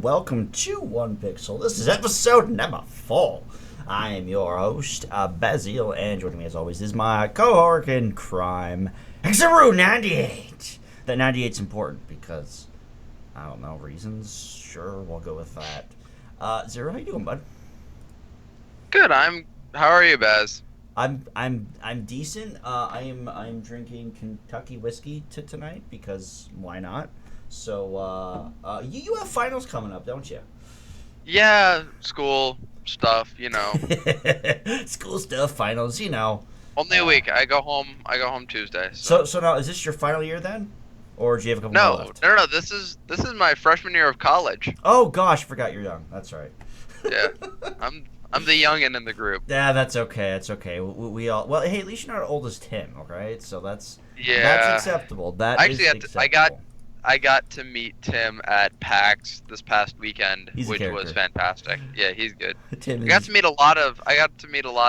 welcome to One Pixel. This is episode number 4. I am your host, Basil, and joining me as always is my cohort in crime, Xaru98. That 98's important because, I don't know, reasons? Sure, we'll go with that. Zero, how you doing, bud? Good. How are you, Baz? I'm decent. I'm drinking Kentucky whiskey tonight because why not? So you have finals coming up, don't you? Yeah, school stuff. You know. School stuff, finals, you know. Only a week. I go home. Tuesday. So now is this your final year then, or do you have a couple more No, left? no. This is my freshman year of college. Oh gosh, forgot you're young. That's right. Yeah, I'm the youngin' in the group. Yeah, that's okay. That's okay. We all well. Hey, at least you're not as old as Tim, okay? So that's acceptable. That is acceptable. I got to meet Tim at PAX this past weekend, which was fantastic. Yeah, he's good. I got to meet a lot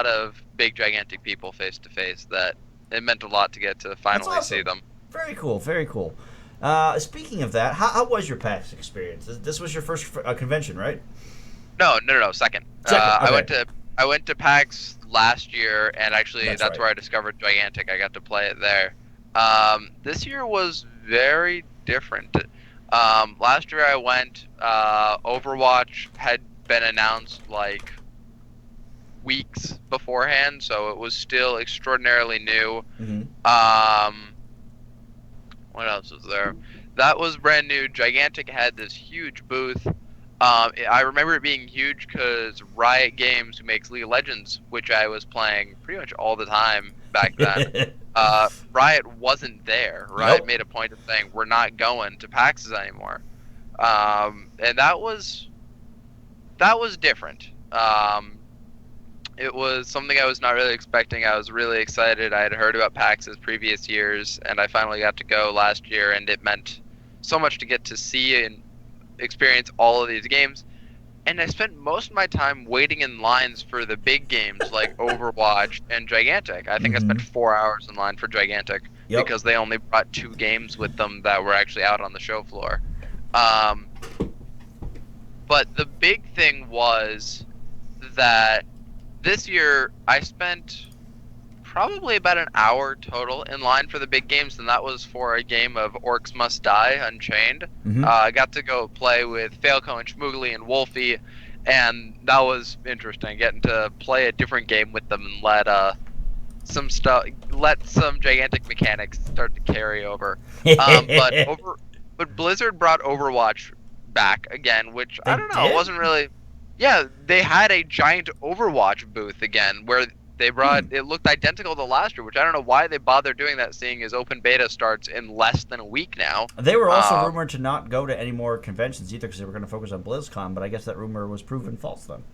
of big, gigantic people face to face. That it meant a lot to get to finally see them. Very cool. Very cool. Speaking of that, how was your PAX experience? This was your first convention, right? No. Second. Okay. I went to PAX last year, and actually that's right. where I discovered Gigantic. I got to play it there. This year was very different. Last year I went, Overwatch had been announced like weeks beforehand, so it was still extraordinarily new. Mm-hmm. What else was there? That was brand new. Gigantic had this huge booth. I remember it being huge because Riot Games, who makes League of Legends, which I was playing pretty much all the time back then, Riot wasn't there. Riot made a point of saying, we're not going to PAXs anymore. And that was different. It was something I was not really expecting. I was really excited. I had heard about PAXs previous years, and I finally got to go last year, and it meant so much to get to see and experience all of these games. And I spent most of my time waiting in lines for the big games like Overwatch and Gigantic. I think I spent 4 hours in line for Gigantic because they only brought 2 games with them that were actually out on the show floor. But the big thing was that this year I spent probably about an hour total in line for the big games, and that was for a game of Orcs Must Die Unchained. I got to go play with Falco and Schmoogly and Wolfie, and that was interesting, getting to play a different game with them and let some gigantic mechanics start to carry over. But Blizzard brought Overwatch back again, which I don't know, it wasn't really. Yeah, they had a giant Overwatch booth again where they brought it looked identical to last year, which I don't know why they bother doing that, seeing as open beta starts in less than a week now. They were also rumored to not go to any more conventions either because they were going to focus on BlizzCon, but I guess that rumor was proven false then.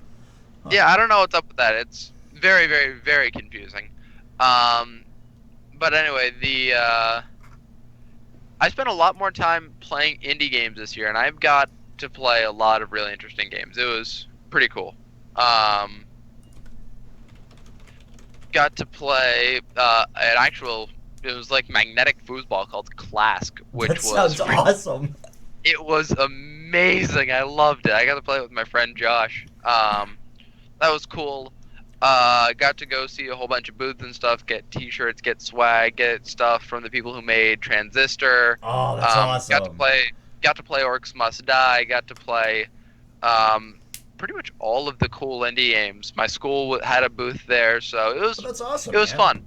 Yeah, I don't know what's up with that. It's very, very, very confusing. But anyway, I spent a lot more time playing indie games this year, and I've got to play a lot of really interesting games. It was pretty cool. Got to play it was like magnetic foosball called Clask, which sounds awesome. It was amazing. I loved it. I got to play it with my friend Josh. That was cool. Got to go see a whole bunch of booths and stuff, get t-shirts, get swag, get stuff from the people who made Transistor. Oh, that's awesome. Got to play Orcs Must Die. Got to play pretty much all of the cool indie games. My school had a booth there, so it was. That's awesome. It was fun.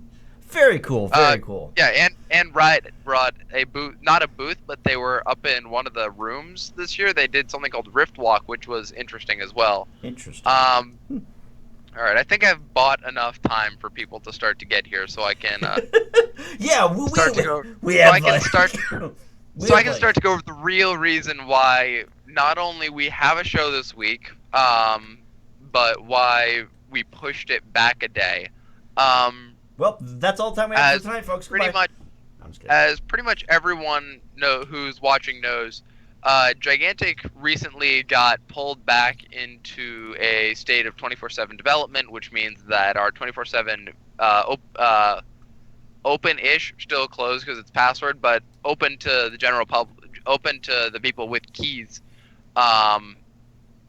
Very cool. Very cool. Yeah, and Riot brought a booth, not a booth, but they were up in one of the rooms this year. They did something called Rift Walk, which was interesting as well. Interesting. All right, I think I've bought enough time for people to start to get here, so I can. Yeah, I can start to go over the real reason why not only we have a show this week, but why we pushed it back a day. Well, that's all the time we have for tonight, folks. Goodbye. As pretty much everyone who's watching knows, Gigantic recently got pulled back into a state of 24/7 development, which means that our 24/7 open-ish, still closed because it's password, but open to the general public, open to the people with keys,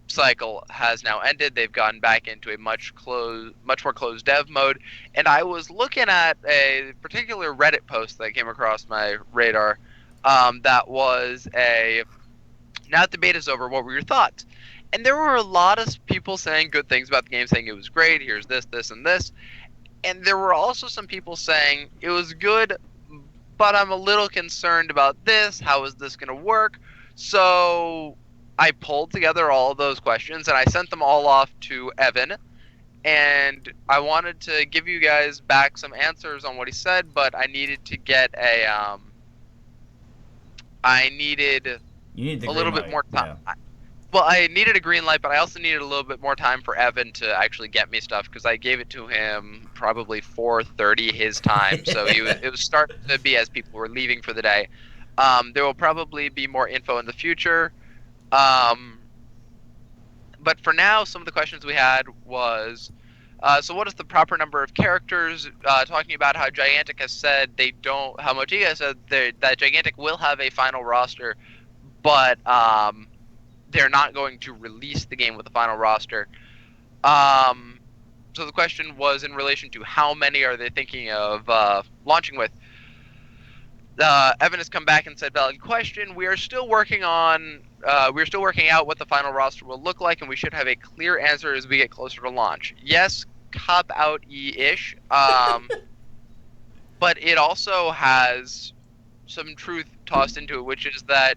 cycle has now ended. They've gotten back into a much more closed dev mode. And I was looking at a particular Reddit post that came across my radar. That was now that the beta's over, what were your thoughts? And there were a lot of people saying good things about the game, saying it was great. Here's this, this, and this. And there were also some people saying it was good, but I'm a little concerned about this. How is this going to work? So I pulled together all of those questions and I sent them all off to Evan. And I wanted to give you guys back some answers on what he said, but I needed to get I needed You need the a little green bit more light. time. Well, I needed a green light, but I also needed a little bit more time for Evan to actually get me stuff because I gave it to him probably 4:30 his time, so it was starting to be as people were leaving for the day. There will probably be more info in the future, but for now, some of the questions we had was, so what is the proper number of characters? Talking about how Gigantic has said how Motiga has said that Gigantic will have a final roster, but they're not going to release the game with a final roster. So the question was in relation to how many are they thinking of launching with. Evan has come back and said, valid question. We're still working out what the final roster will look like, and we should have a clear answer as we get closer to launch. Yes, cop out-ish, but it also has some truth tossed into it, which is that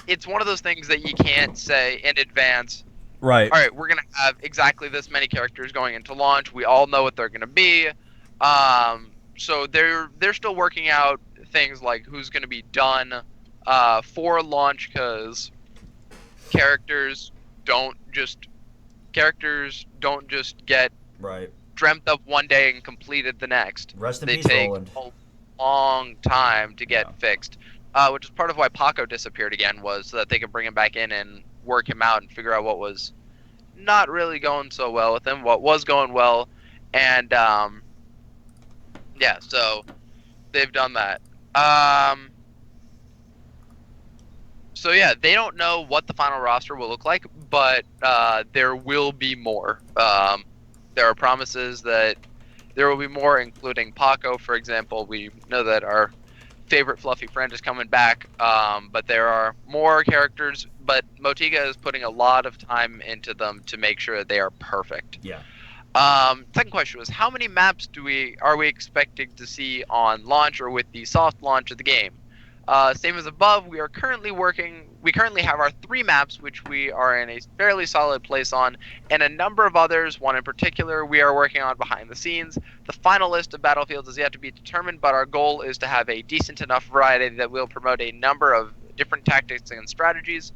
it's one of those things that you can't say in advance. Right. All right, we're gonna have exactly this many characters going into launch. We all know what they're gonna be. So they're still working out things like who's gonna be done for launch, because characters don't just get Right. dreamt up one day and completed the next. Rest in They peace, take Roland. a long time to get fixed, which is part of why Paco disappeared again, was so that they could bring him back in and work him out and figure out what was not really going so well with him, what was going well, and yeah, so they've done that. So yeah, they don't know what the final roster will look like, but there will be more. There are promises that there will be more, including Paco, for example. We know that our favorite fluffy friend is coming back, but there are more characters. But Motiga is putting a lot of time into them to make sure that they are perfect. Yeah. Second question was, how many maps are we expecting to see on launch or with the soft launch of the game? Same as above, we currently have our 3 maps, which we are in a fairly solid place on, and a number of others, one in particular we are working on behind the scenes. The final list of battlefields is yet to be determined, but our goal is to have a decent enough variety that will promote a number of different tactics and strategies.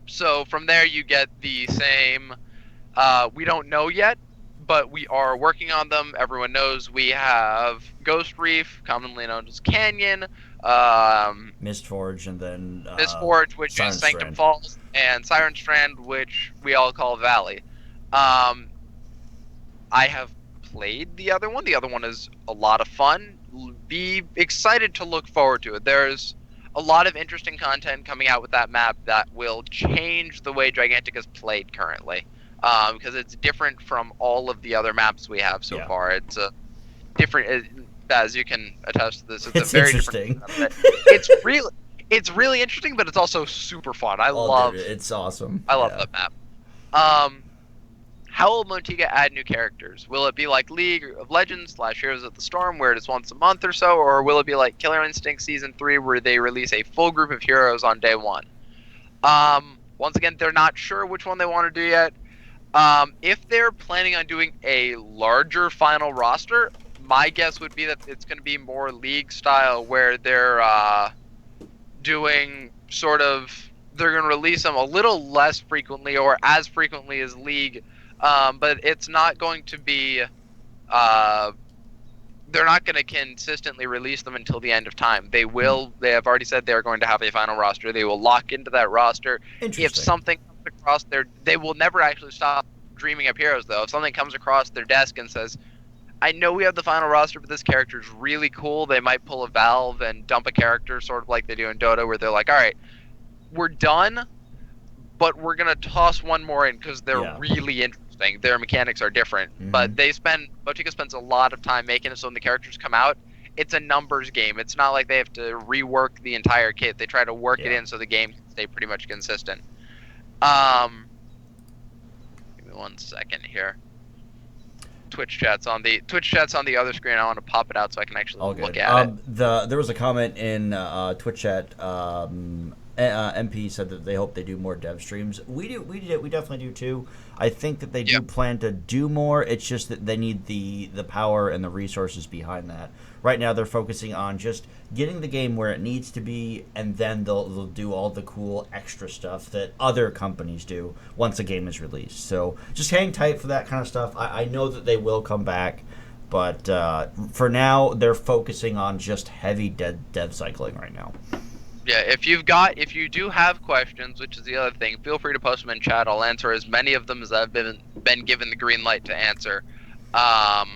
So from there you get the same, we don't know yet, but we are working on them. Everyone knows we have Ghost Reef, commonly known as Canyon, Mistforge, and then Mistforge, which Siren is Sanctum Strand. Falls, and Siren Strand, which we all call Valley. I have played the other one. The other one is a lot of fun. Be excited to look forward to it. There's a lot of interesting content coming out with that map that will change the way Gigantic is played currently. Because it's different from all of the other maps we have so far. It's a different, as you can attest to this. It's a very interesting. Different it's really interesting, but it's also super fun. Dude, it's awesome. I love that map. How will Motiga add new characters? Will it be like League of Legends / Heroes of the Storm, where it is once a month or so, or will it be like Killer Instinct Season 3, where they release a full group of heroes on day 1? Once again, they're not sure which one they want to do yet. If they're planning on doing a larger final roster, my guess would be that it's going to be more League style, where they're doing they're going to release them a little less frequently or as frequently as League, but it's not going to be, they're not going to consistently release them until the end of time. They have already said they're going to have a final roster. They will lock into that roster. If something across they will never actually stop dreaming up heroes, though. If something comes across their desk and says, I know we have the final roster, but this character is really cool, they might pull a Valve and dump a character, sort of like they do in Dota, where they're like, all right, we're done, but we're gonna toss one more in because they're Yeah. really interesting. Their mechanics are different, but Botica spends a lot of time making it so when the characters come out, it's a numbers game. It's not like they have to rework the entire kit. They try to work it in so the game can stay pretty much consistent. Give me 1 second here. Twitch chat's on the other screen. I want to pop it out so I can actually look at it. There was a comment in Twitch chat. MP said that they hope they do more dev streams. We definitely do too. I think that they do plan to do more. It's just that they need the power and the resources behind that. Right now, they're focusing on just getting the game where it needs to be, and then they'll do all the cool extra stuff that other companies do once a game is released. So just hang tight for that kind of stuff. I know that they will come back, but for now, they're focusing on just heavy dev cycling right now. Yeah, if you do have questions, which is the other thing, feel free to post them in chat. I'll answer as many of them as I've been given the green light to answer. But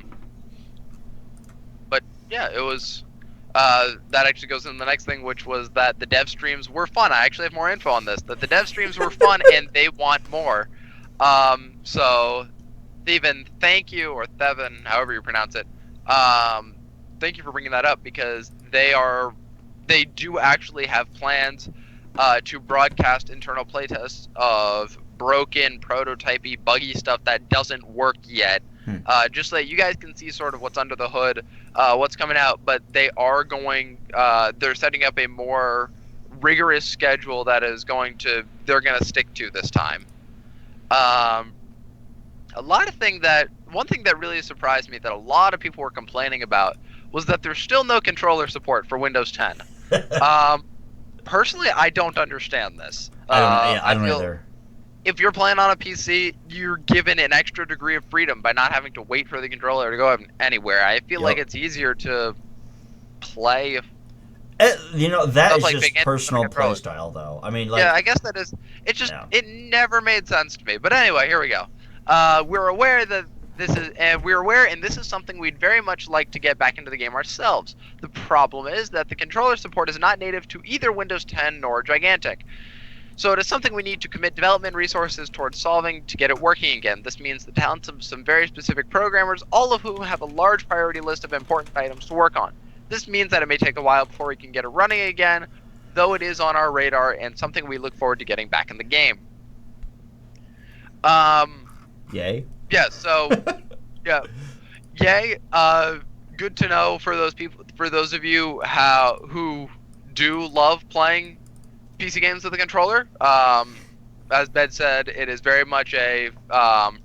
yeah, it was that actually goes into the next thing, which was that the dev streams were fun. I actually have more info on this. That the dev streams were fun and they want more. So Steven, thank you, or Thevin, however you pronounce it. Thank you for bringing that up because they do actually have plans to broadcast internal playtests of broken, prototypey, buggy stuff that doesn't work yet. Just so that you guys can see sort of what's under the hood, what's coming out. But they are they're setting up a more rigorous schedule that is they're going to stick to this time. One thing that really surprised me that a lot of people were complaining about was that there's still no controller support for Windows 10. Personally, I don't understand this. I don't either. If you're playing on a PC, you're given an extra degree of freedom by not having to wait for the controller to go anywhere. I feel like it's easier to play. That is like just personal play style, though. I mean, I guess that is. It just it never made sense to me. But anyway, here we go. We're aware that this is something we'd very much like to get back into the game ourselves. The problem is that the controller support is not native to either Windows 10 nor Gigantic. So it is something we need to commit development resources towards solving to get it working again. This means the talents of some very specific programmers, all of whom have a large priority list of important items to work on. This means that it may take a while before we can get it running again, though it is on our radar and something we look forward to getting back in the game. Yay. Yeah, so yay. Good to know for those of you who do love playing PC games with a controller. As Ben said, it is very much a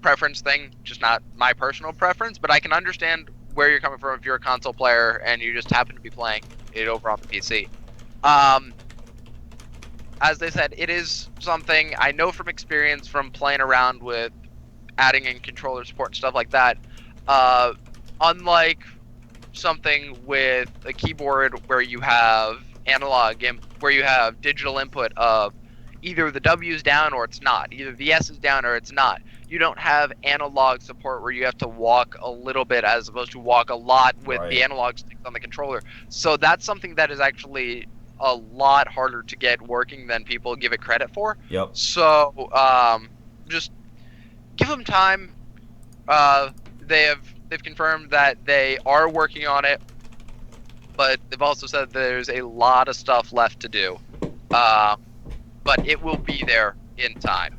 preference thing, just not my personal preference, but I can understand where you're coming from if you're a console player and you just happen to be playing it over on the PC. As they said, it is something I know from experience from playing around with adding in controller support and stuff like that. Unlike something with a keyboard where you have analog and where you have digital input of either the W's down or it's not, either the S is down or it's not. You don't have analog support where you have to walk a little bit as opposed to walk a lot with the analog sticks on the controller. So that's something that is actually a lot harder to get working than people give it credit for. Yep. So just give them time. They've confirmed that they are working on it, but they've also said there's a lot of stuff left to do. But it will be there in time.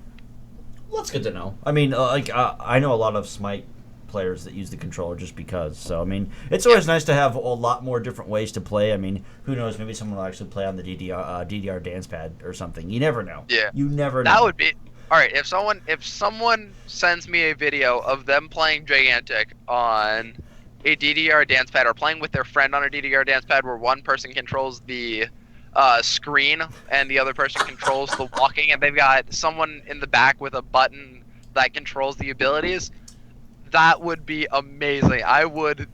Well, that's good to know. I mean, I know a lot of Smite players that use the controller just because. So, I mean, it's always nice to have a lot more different ways to play. I mean, who knows? Maybe someone will actually play on the DDR dance pad or something. You never know. Yeah. You never know. That would be... All right, if someone sends me a video of them playing Gigantic on a DDR dance pad or playing with their friend on a DDR dance pad where one person controls the screen and the other person controls the walking and they've got someone in the back with a button that controls the abilities, that would be amazing. I would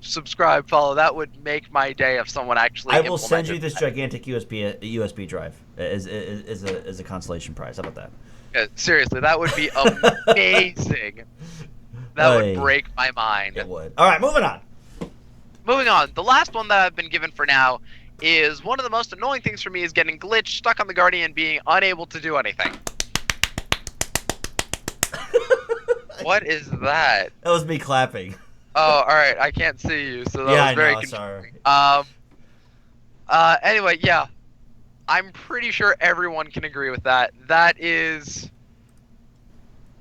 subscribe, follow. That would make my day if someone actually I will send you this Gigantic USB drive as a consolation prize. How about that? Seriously, that would be amazing. That would break my mind. It would. All right, moving on. Moving on. The last one that I've been given for now is one of the most annoying things for me is getting glitched, stuck on the Guardian, being unable to do anything. What is that? That was me clapping. Oh, all right. I can't see you, so that Yeah, was I very know. confusing. Sorry. Anyway, yeah, I'm pretty sure everyone can agree with that. That is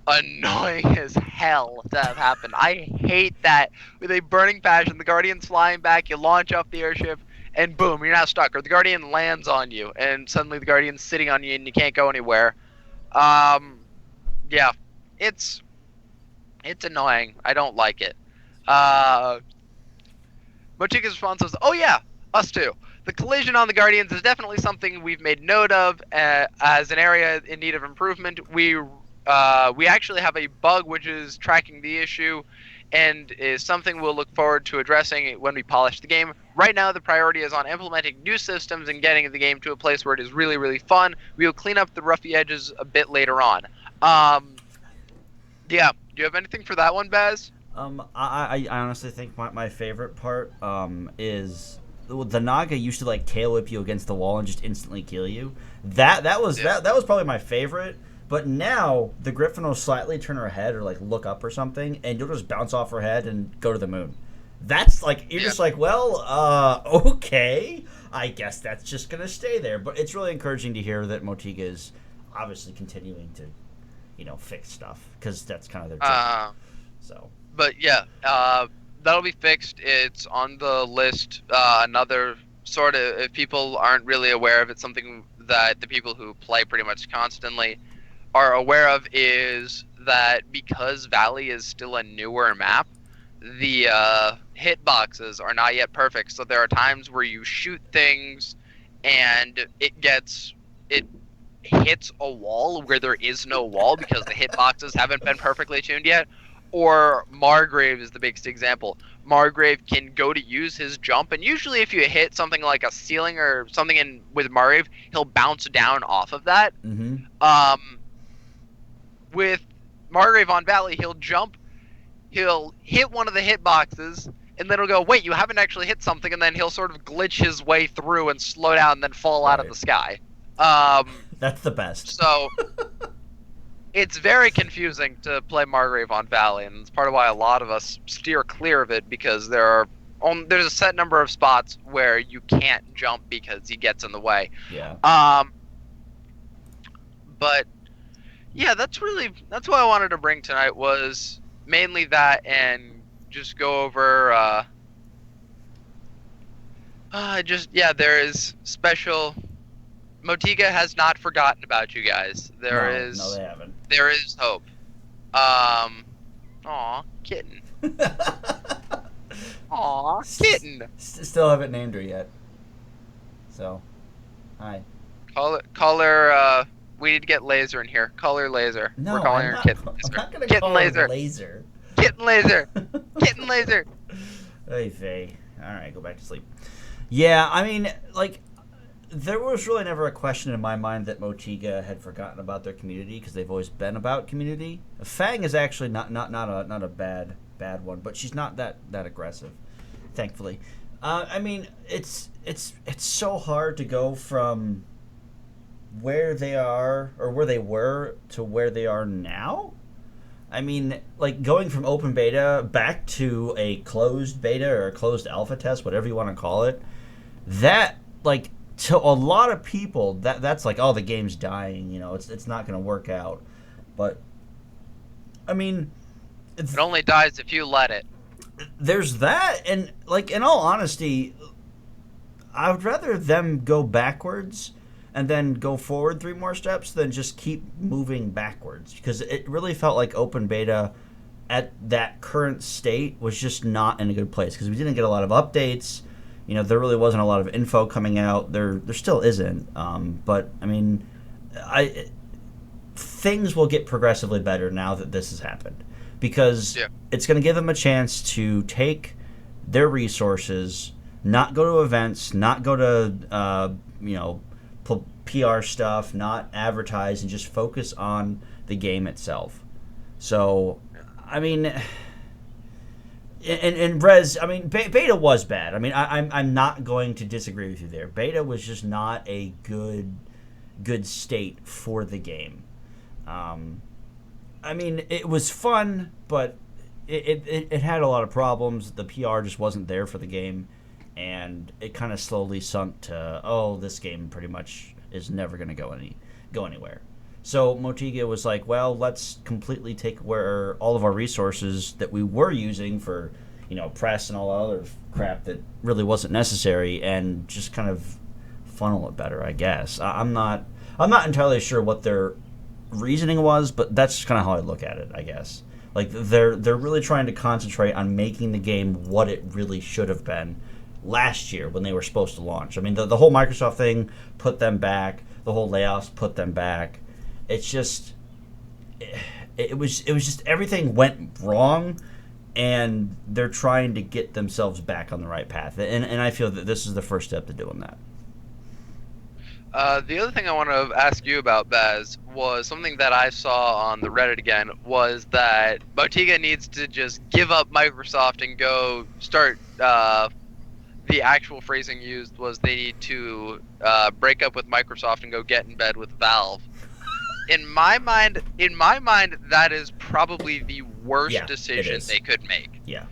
annoying as hell to have happened. I hate that with a burning passion. The Guardian's flying back, you launch off the airship, and boom, you're now stuck. Or the Guardian lands on you, and suddenly the Guardian's sitting on you, and you can't go anywhere. Um, yeah, it's annoying. I don't like it. Uh, Mochica's response was, "Oh yeah, us too. The collision on the Guardians is definitely something we've made note of as an area in need of improvement. We actually have a bug which is tracking the issue, and is something we'll look forward to addressing when we polish the game. Right now, the priority is on implementing new systems and getting the game to a place where it is really, really fun. We will clean up the roughy edges a bit later on." Yeah. Do you have anything for that one, Baz? I honestly think my favorite part is the Naga used to like tail whip you against the wall and just instantly kill you. That was that was probably my favorite. But now the Griffin will slightly turn her head or like look up or something, and you'll just bounce off her head and go to the moon. That's like you're just like, well, okay, I guess that's just gonna stay there. But it's really encouraging to hear that Motiga is obviously continuing to, fix stuff because that's kind of their job. So. But yeah, that'll be fixed. It's on the list. Another sort of, if people aren't really aware of it, something that the people who play pretty much constantly are aware of is that because Valley is still a newer map, the hitboxes are not yet perfect. So there are times where you shoot things and it hits a wall where there is no wall because the hitboxes haven't been perfectly tuned yet. Or Margrave is the biggest example. Margrave can go to use his jump, and usually if you hit something like a ceiling or something in with Margrave, he'll bounce down off of that. Mm-hmm. With Margrave on Valley, he'll jump, he'll hit one of the hitboxes, and then he'll go, wait, you haven't actually hit something, and then he'll sort of glitch his way through and slow down and then fall out of the sky. That's the best. So... It's very confusing to play Margrave on Valley, and it's part of why a lot of us steer clear of it because there's a set number of spots where you can't jump because he gets in the way. Yeah. But yeah, that's what I wanted to bring tonight was mainly that and just go over there is special. Motiga has not forgotten about you guys. No, they haven't. There is hope. Aw, kitten. Aw, kitten. Still haven't named her yet. So, hi. Call her, we need to get Laser in here. Call her Laser. No, we're calling her Kitten Laser. I'm not gonna Kitten call Laser. her Laser. Kitten Laser. Kitten Laser. Hey, Faye. Alright, go back to sleep. Yeah, I mean, like... There was really never a question in my mind that Motiga had forgotten about their community because they've always been about community. Fang is actually not a bad one, but she's not that aggressive, thankfully. I mean, it's so hard to go from where they are or where they were to where they are now. I mean, like going from open beta back to a closed beta or a closed alpha test, whatever you want to call it. That like. To a lot of people, that's like, oh, the game's dying, it's not going to work out. But, I mean... It only dies if you let it. There's that, and, like, in all honesty, I would rather them go backwards and then go forward 3 more steps than just keep moving backwards. Because it really felt like open beta at that current state was just not in a good place. Because we didn't get a lot of updates. There really wasn't a lot of info coming out. There still isn't. But I mean, things will get progressively better now that this has happened, because it's going to give them a chance to take their resources, not go to events, not go to PR stuff, not advertise, and just focus on the game itself. So, I mean. And Rez, I mean, beta was bad. I mean, I'm not going to disagree with you there. Beta was just not a good state for the game. I mean, it was fun, but it had a lot of problems. The PR just wasn't there for the game, and it kind of slowly sunk to, oh, this game pretty much is never going to go anywhere. So Motiga was like, well, let's completely take where all of our resources that we were using for, press and all other crap that really wasn't necessary, and just kind of funnel it better, I guess. I'm not entirely sure what their reasoning was, but that's kind of how I look at it, I guess. Like they're really trying to concentrate on making the game what it really should have been last year when they were supposed to launch. I mean, the whole Microsoft thing put them back. The whole layoffs put them back. It's just it was just everything went wrong, and they're trying to get themselves back on the right path. And I feel that this is the first step to doing that. The other thing I want to ask you about, Baz, was something that I saw on the Reddit again, was that Motiga needs to just give up Microsoft and go start, the actual phrasing used was they need to break up with Microsoft and go get in bed with Valve. In my mind, that is probably the worst decision they could make. Yeah.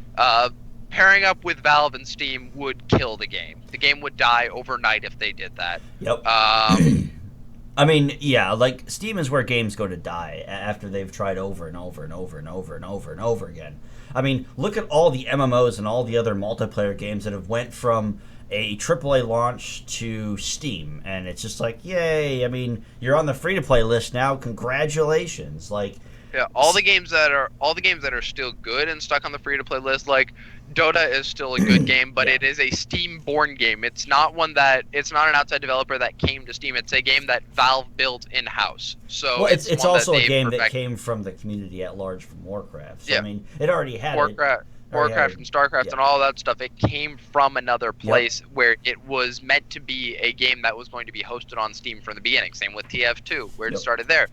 Pairing up with Valve and Steam would kill the game. The game would die overnight if they did that. Yep. I mean, yeah, like Steam is where games go to die after they've tried over and over and over and over and over and over again. I mean, look at all the MMOs and all the other multiplayer games that have went from a AAA launch to Steam, and it's just like, yay! I mean, you're on the free-to-play list now. Congratulations! Like, yeah, all the games that are still good and stuck on the free-to-play list, like Dota is still a good game, but it is a Steam-born game. It's not an outside developer that came to Steam. It's a game that Valve built in-house. So well, it's also a game that came from the community at large from Warcraft. So, I mean, it already had Warcraft and StarCraft and all that stuff. It came from another place where it was meant to be a game that was going to be hosted on Steam from the beginning. Same with TF2, where it started there.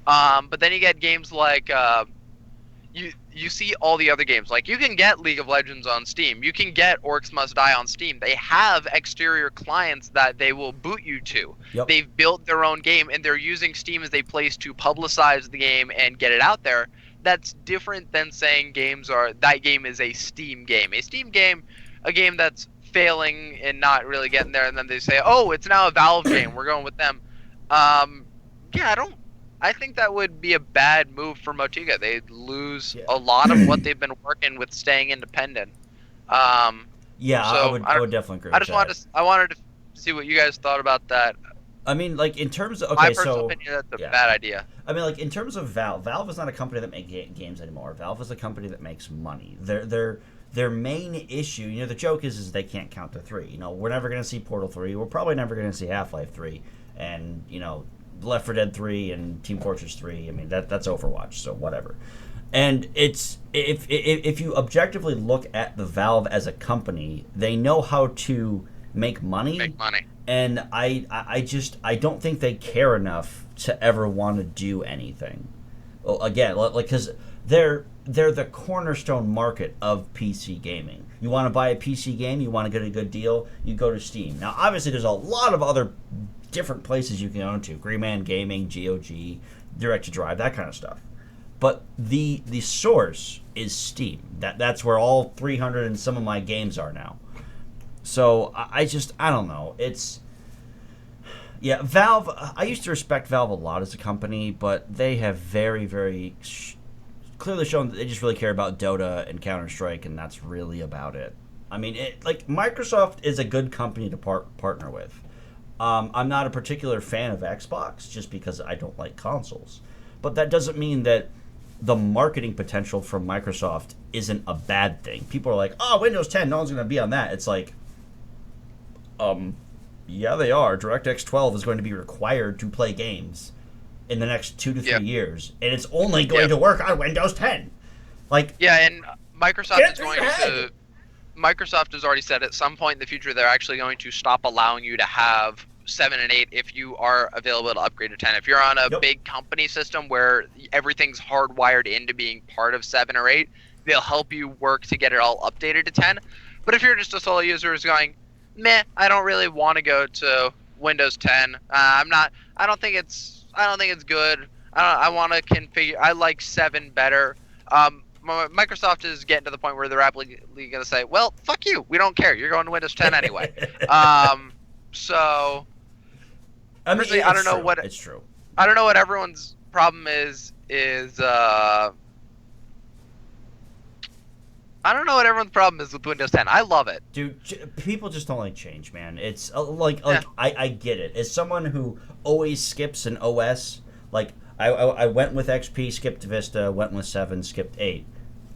But then you get games like you see all the other games. Like you can get League of Legends on Steam. You can get Orcs Must Die on Steam. They have exterior clients that they will boot you to. Yep. They've built their own game, and they're using Steam as a place to publicize the game and get it out there. That's different than saying that game is a Steam game. A Steam game, a game that's failing and not really getting there, and then they say, oh, it's now a Valve game. We're going with them. I think that would be a bad move for Motiga. They'd lose a lot of what they've been working with staying independent. I would definitely agree with that. I wanted to see what you guys thought about that. I mean, like, in terms of... my personal opinion, that's a bad idea. I mean, like, in terms of Valve is not a company that makes games anymore. Valve is a company that makes money. Their main issue, the joke is they can't count to 3. We're never going to see Portal 3. We're probably never going to see Half-Life 3. And, Left 4 Dead 3 and Team Fortress 3. I mean, that's Overwatch, so whatever. And it's... If you objectively look at the Valve as a company, they know how to make money. And I don't think they care enough to ever want to do anything. Well, again, like, because they're the cornerstone market of PC gaming. You want to buy a PC game, you want to get a good deal, you go to Steam. Now, obviously, there's a lot of other different places you can go to: Green Man Gaming, GOG, Direct to Drive, that kind of stuff. But the source is Steam. That's where all 300 and some of my games are now. So I don't know. Valve. I used to respect Valve a lot as a company, but they have very, very clearly shown that they just really care about Dota and Counter-Strike, and that's really about it. I mean, Microsoft is a good company to partner with. I'm not a particular fan of Xbox just because I don't like consoles, but that doesn't mean that the marketing potential from Microsoft isn't a bad thing. People are like, oh, Windows 10, no one's going to be on that. It's like, yeah, they are. DirectX 12 is going to be required to play games in the next 2 to 3 years, and it's only going to work on Windows 10. Like, and Microsoft is going to. Microsoft has already said at some point in the future they're actually going to stop allowing you to have 7 and 8 if you are available to upgrade to 10. If you're on a big company system where everything's hardwired into being part of 7 or 8, they'll help you work to get it all updated to 10. But if you're just a solo user who's going, meh, I don't really want to go to Windows 10. I don't think it's good. I want to configure. I like 7 better. Microsoft is getting to the point where they're rapidly going to say, "Well, fuck you. We don't care. You're going to Windows 10 anyway." So, I mean, personally, I don't know true. what It's true. I don't know what everyone's problem is. I don't know what everyone's problem is with Windows 10. I love it. Dude, people just don't like change, man. It's I get it. As someone who always skips an OS, like I went with XP, skipped Vista, went with 7, skipped 8.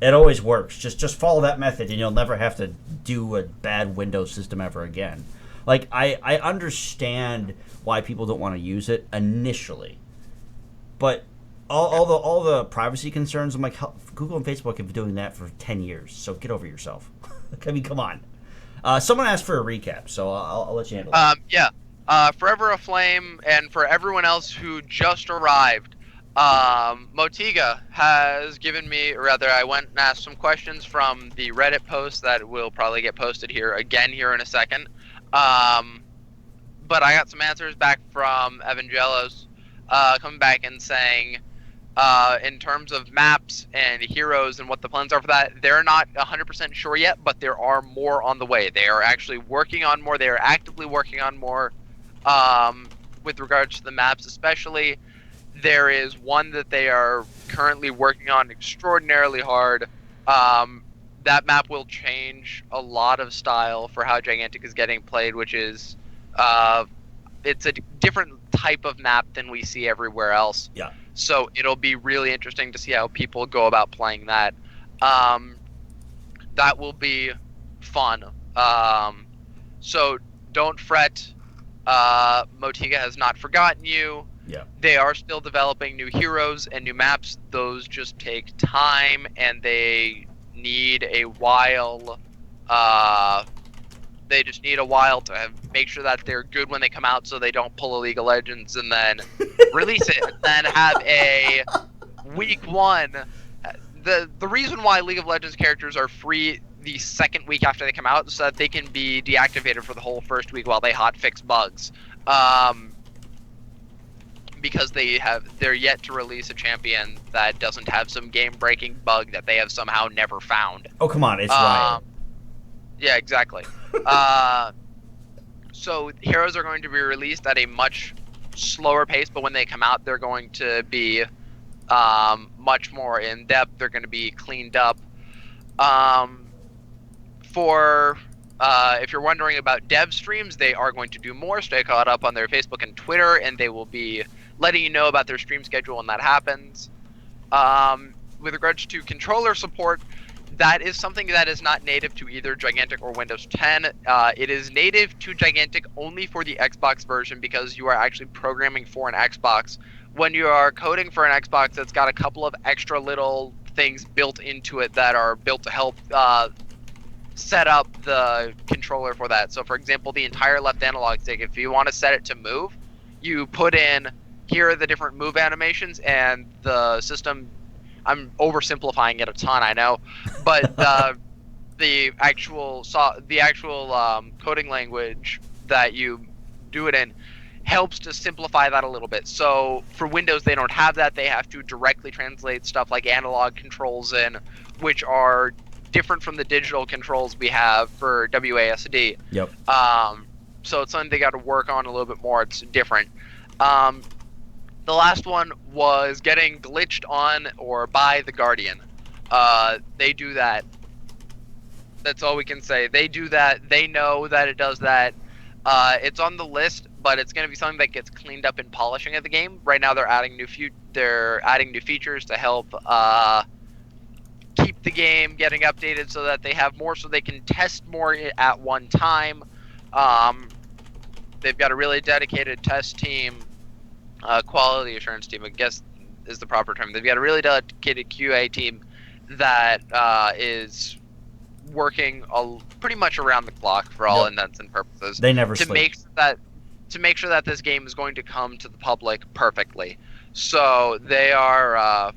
It always works. Just follow that method, and you'll never have to do a bad Windows system ever again. Like I understand why people don't want to use it initially, but all the privacy concerns. I'm like, Google and Facebook have been doing that for 10 years. So get over yourself. I mean, come on. Someone asked for a recap, so I'll let you handle that. Yeah. Forever Aflame, and for everyone else who just arrived, Motiga has given me, or rather, I went and asked some questions from the Reddit post that will probably get posted here again here in a second. But I got some answers back from Evangelos, coming back and saying, in terms of maps and heroes and what the plans are for that, they're not 100% sure yet, but there are more on the way. They are actually working on more. They are actively working on more, with regards to the maps especially. There is one that they are currently working on extraordinarily hard. That map will change a lot of style for how Gigantic is getting played, which is it's a different type of map than we see everywhere else. Yeah. So it'll be really interesting to see how people go about playing that. That will be fun. So don't fret. Motiga has not forgotten you. Yeah. They are still developing new heroes and new maps. Those just take time, and they need a while. They just need a while to make sure that they're good when they come out, so they don't pull a League of Legends and then release it, and then have a week 1. The reason why League of Legends characters are free the second week after they come out is so that they can be deactivated for the whole first week while they hotfix bugs. Because they're yet to release a champion that doesn't have some game-breaking bug that they have somehow never found. Oh, come on, it's Riot. Yeah, exactly. So heroes are going to be released at a much slower pace, but when they come out, they're going to be much more in depth. They're going to be cleaned up. If you're wondering about dev streams, they are going to do more. Stay caught up on their Facebook and Twitter, and they will be letting you know about their stream schedule when that happens. With regards to controller support, that is something that is not native to either Gigantic or Windows 10. It is native to Gigantic only for the Xbox version because you are actually programming for an Xbox. When you are coding for an Xbox, it's got a couple of extra little things built into it that are built to help set up the controller for that. So for example, the entire left analog stick, if you want to set it to move, you put in, here are the different move animations, and the system, I'm oversimplifying it a ton, I know, but the actual coding language that you do it in helps to simplify that a little bit. So for Windows, they don't have that. They have to directly translate stuff like analog controls in, which are different from the digital controls we have for WASD. Yep. So it's something they got to work on a little bit more. It's different. The last one was getting glitched on or by the Guardian. They do that. That's all we can say. They do that. They know that it does that. It's on the list, but it's going to be something that gets cleaned up in polishing of the game. Right now, they're adding new features to help keep the game getting updated so that they have more, so they can test more at one time. They've got a really dedicated test team, quality assurance team, I guess is the proper term. They've got a really dedicated QA team that is working pretty much around the clock for all intents and purposes. They never to sleep. make sure that this game is going to come to the public perfectly. So they are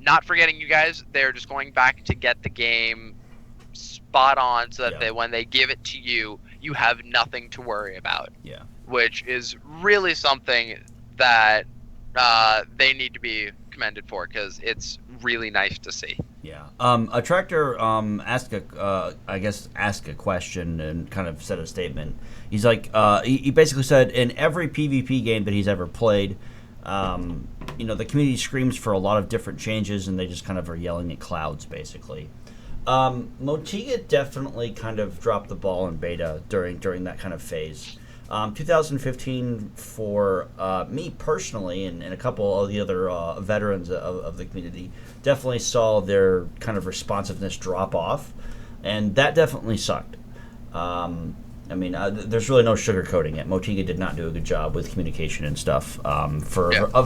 not forgetting you guys. They're just going back to get the game spot on so that when they give it to you, you have nothing to worry about. Yeah. which is really something that they need to be commended for because it's really nice to see. Yeah. A tractor asked a question and kind of said a statement. He's like, he basically said in every PvP game that he's ever played, the community screams for a lot of different changes, and they just kind of are yelling at clouds, basically. Motiga definitely kind of dropped the ball in beta during that kind of phase. 2015 for me personally and a couple of the other veterans of the community definitely saw their kind of responsiveness drop off, and that definitely sucked. There's really no sugarcoating it. Motiga did not do a good job with communication and stuff for a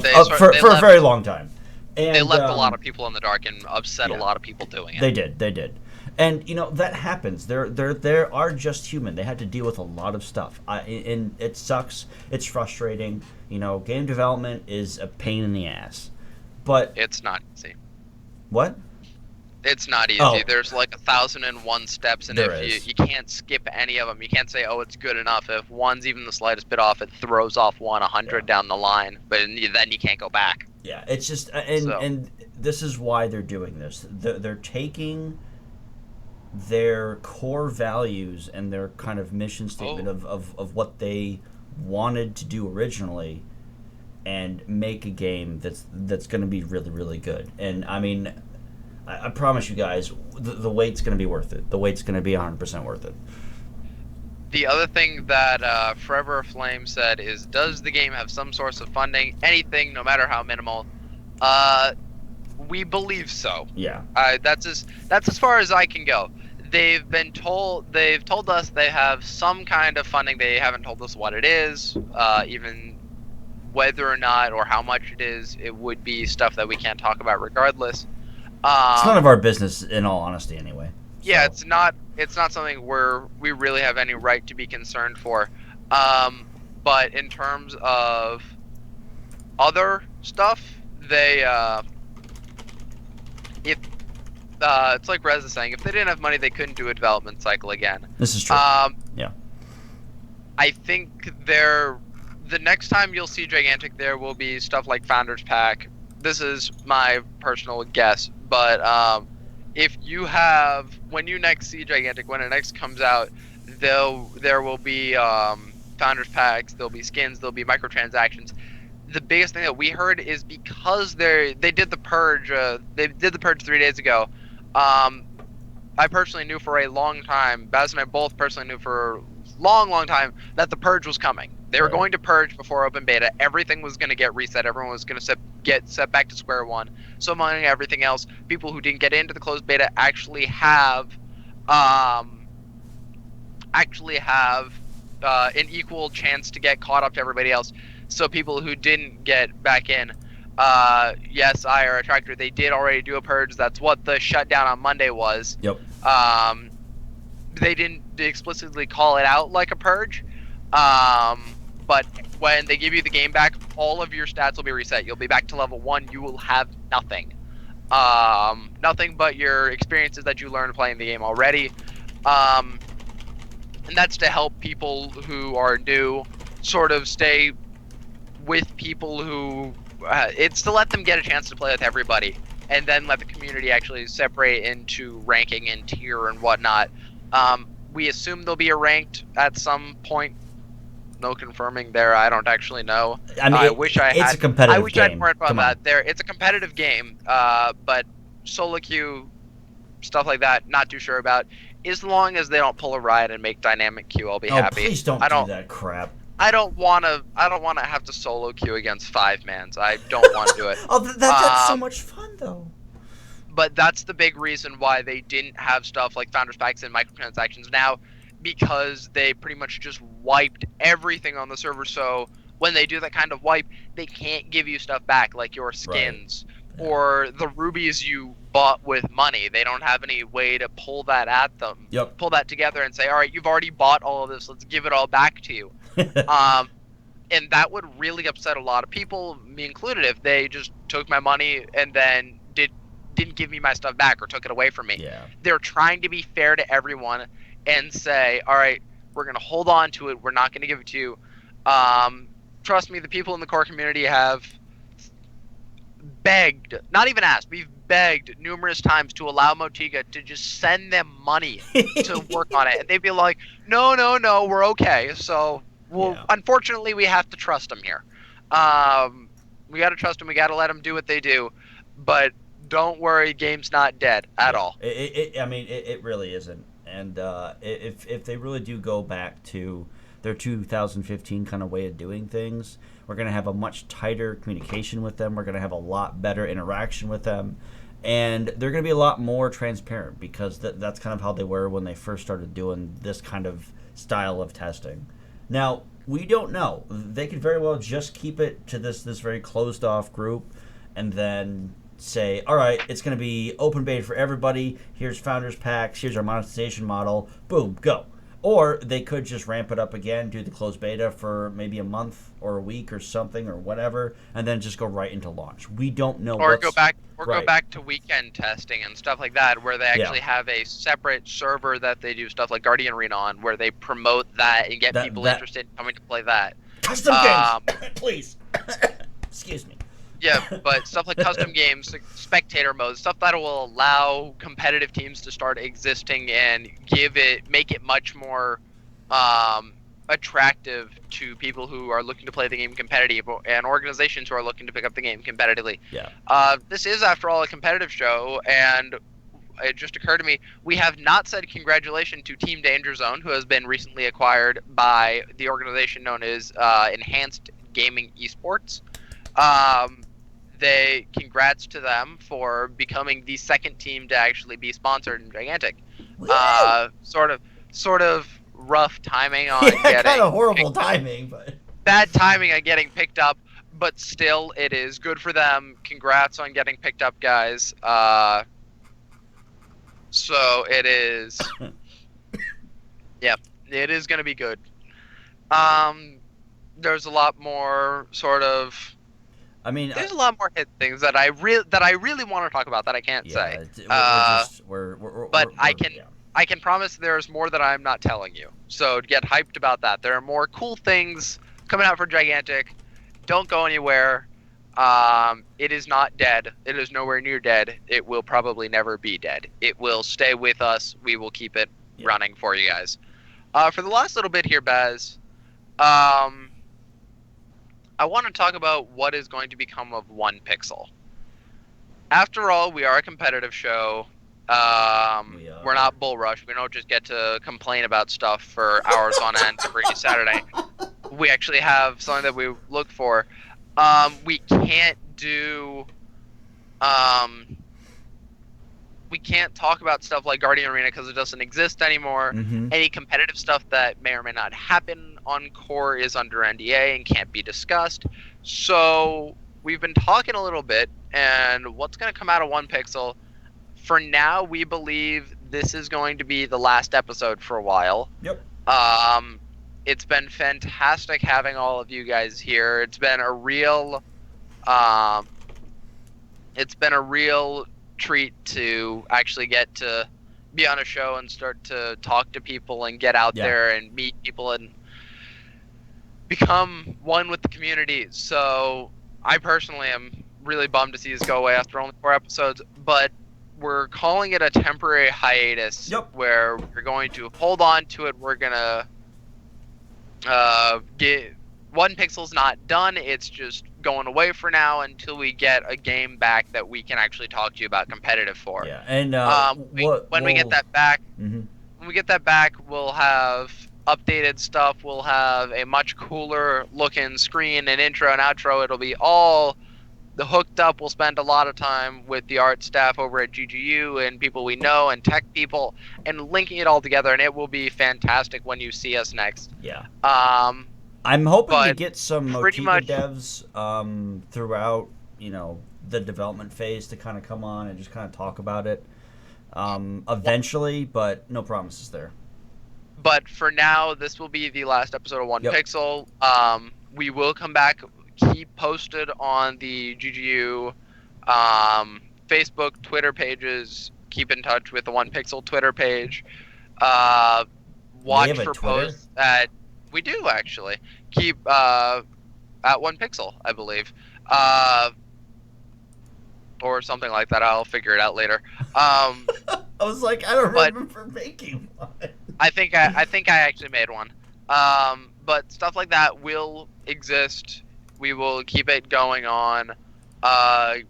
very long time. And, they left a lot of people in the dark and upset a lot of people doing it. They did. And that happens. They are just human. They had to deal with a lot of stuff, and it sucks. It's frustrating. Game development is a pain in the ass, but it's not easy. What? It's not easy. Oh. There's like 1,001 steps, and if you can't skip any of them, you can't say, "Oh, it's good enough." If one's even the slightest bit off, it throws off 100 down the line. But then you can't go back. Yeah, it's just and this is why they're doing this. They're taking their core values and their kind of mission statement of what they wanted to do originally and make a game that's going to be really, really good. And I promise you guys, the wait's going to be worth it. The wait's going to be 100% worth it. The other thing that Forever Flame said is, does the game have some source of funding? Anything, no matter how minimal. We believe so. Yeah. That's as far as I can go. They've told us they have some kind of funding. They haven't told us what it is, even whether or not or how much it is. It would be stuff that we can't talk about regardless. It's none of our business, in all honesty, anyway. Yeah, it's not something where we really have any right to be concerned for. But in terms of other stuff, it's like Rez is saying, if they didn't have money, they couldn't do a development cycle again. This is true. Yeah. I think the next time you'll see Gigantic, there will be stuff like Founders Pack. This is my personal guess, but when you next see Gigantic, when it next comes out, there will be Founders Packs, there'll be skins, there'll be microtransactions. The biggest thing that we heard is because they did the purge. They did the purge 3 days ago. I personally knew for a long time. Baz and I both personally knew for a long, long time that the purge was coming. They were going to purge before open beta. Everything was going to get reset. Everyone was going to get set back to square one. So among everything else, people who didn't get into the closed beta actually have an equal chance to get caught up to everybody else. So people who didn't get back in, yes, I or a tractor, they did already do a purge. That's what the shutdown on Monday was. Yep. They didn't explicitly call it out like a purge, but when they give you the game back, all of your stats will be reset. You'll be back to level 1. You will have nothing. Nothing but your experiences that you learned playing the game already. And that's to help people who are new sort of stay with people who it's to let them get a chance to play with everybody, and then let the community actually separate into ranking and tier and whatnot. We assume they'll be ranked at some point. No confirming there. I don't actually know. I wish I had. It's a competitive game. I wish I had more info on that. It's a competitive game, but solo queue stuff like that, not too sure about. As long as they don't pull a riot and make dynamic queue, I'll be happy. Please don't do that crap. I don't want to have to solo queue against 5-mans. I don't want to do it. That's so much fun though. But that's the big reason why they didn't have stuff like Founders Packs and microtransactions now, because they pretty much just wiped everything on the server. So when they do that kind of wipe, they can't give you stuff back like your skins or the rubies you bought with money. They don't have any way to pull that at them. Yep. Pull that together and say, all right, you've already bought all of this. Let's give it all back to you. And that would really upset a lot of people, me included, if they just took my money and then didn't give me my stuff back or took it away from me. Yeah. They're trying to be fair to everyone and say, all right, we're going to hold on to it. We're not going to give it to you. Trust me, the people in the core community have begged, not even asked, we've begged numerous times to allow Motiga to just send them money to work on it. And they'd be like, no, we're okay. So, unfortunately, we have to trust them here. We got to trust them. We got to let them do what they do. But don't worry, game's not dead at all. It really isn't. And if they really do go back to their 2015 kind of way of doing things, we're going to have a much tighter communication with them. We're going to have a lot better interaction with them. And they're going to be a lot more transparent, because that's kind of how they were when they first started doing this kind of style of testing. Now, we don't know. They could very well just keep it to this very closed-off group and then say, all right, it's going to be open beta for everybody. Here's founders packs. Here's our monetization model. Boom, go. Or they could just ramp it up again, do the closed beta for maybe a month or a week or something or whatever, and then just go right into launch. We don't know. Or go back to weekend testing and stuff like that, where they actually have a separate server that they do stuff like Guardian Arena on, where they promote that and get people interested in coming to play that. Custom games, please. Excuse me. Yeah, but stuff like custom games, spectator mode, stuff that will allow competitive teams to start existing and make it much more attractive to people who are looking to play the game competitively and organizations who are looking to pick up the game competitively. Yeah. This is, after all, a competitive show, and it just occurred to me, we have not said congratulations to Team Danger Zone, who has been recently acquired by the organization known as Enhanced Gaming Esports. Congrats to them for becoming the second team to actually be sponsored in Gigantic. Sort of rough timing on getting kind of horrible timing, but bad timing on getting picked up, but still, it is good for them. Congrats on getting picked up, guys. So it is. Yeah, it is going to be good. There's a lot more sort of. There's a lot more hit things that I really want to talk about that I can't say. But I can promise there's more that I'm not telling you. So get hyped about that. There are more cool things coming out for Gigantic. Don't go anywhere. It is not dead. It is nowhere near dead. It will probably never be dead. It will stay with us. We will keep it running for you guys. For the last little bit here, Baz, I want to talk about what is going to become of One Pixel. After all, we are a competitive show. We're not Bull Rush. We don't just get to complain about stuff for hours on end every Saturday. We actually have something that we look for. We can't do. We can't talk about stuff like Guardian Arena because it doesn't exist anymore. Mm-hmm. Any competitive stuff that may or may not happen on Core is under NDA and can't be discussed. So we've been talking a little bit, and what's going to come out of One Pixel? For now, we believe this is going to be the last episode for a while. Yep. It's been fantastic having all of you guys here. It's been a real treat to actually get to be on a show and start to talk to people and get out there and meet people and become one with the community. So I personally am really bummed to see this go away after only 4 episodes, but we're calling it a temporary hiatus where we're going to hold on to it. We're gonna get One Pixel's not done. It's just going away for now until we get a game back that we can actually talk to you about competitive for. Yeah, and when we get that back, mm-hmm. when we get that back, we'll have updated stuff. We'll have a much cooler looking screen and intro and outro. It'll be all the hooked up. We'll spend a lot of time with the art staff over at GGU and people we know and tech people and linking it all together, and it will be fantastic when you see us next. Yeah. I'm hoping to get some Motiga devs throughout, the development phase to kind of come on and just kind of talk about it eventually, but no promises there. But for now, this will be the last episode of One Pixel. We will come back. Keep posted on the GGU Facebook, Twitter pages. Keep in touch with the One Pixel Twitter page. Watch for posts at. We do actually keep at 1 pixel, I believe, uh, or something like that. I'll figure it out later. I was like, I don't But remember making one. I think I actually made one. But stuff like that will exist. We will keep it going on.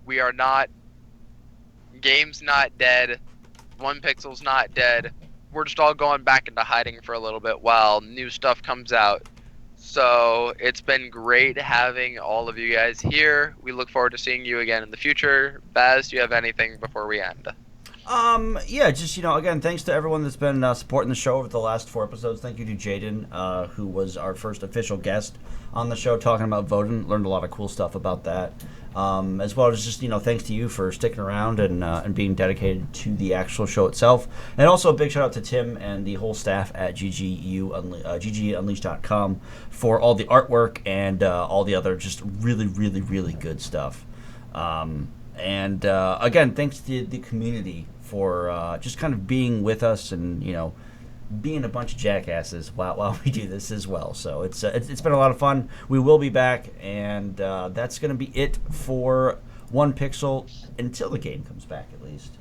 We are not. Game's not dead. 1 pixel's not dead. We're just all going back into hiding for a little bit while new stuff comes out. So it's been great having all of you guys here. We look forward to seeing you again in the future. Baz, do you have anything before we end? Yeah, just, again, thanks to everyone that's been supporting the show over the last 4 episodes. Thank you to Jaden, who was our first official guest on the show talking about voting. Learned a lot of cool stuff about that. As well as just, thanks to you for sticking around and being dedicated to the actual show itself. And also a big shout out to Tim and the whole staff at GGUnleashed.com for all the artwork and all the other just really, really, really good stuff. And again, thanks to the community for just kind of being with us and, being a bunch of jackasses while we do this as well. So it's been a lot of fun. We will be back, and that's going to be it for 1Pixel until the game comes back, at least.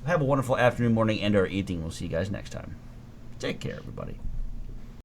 Have a wonderful afternoon, morning, and or evening. We'll see you guys next time. Take care, everybody.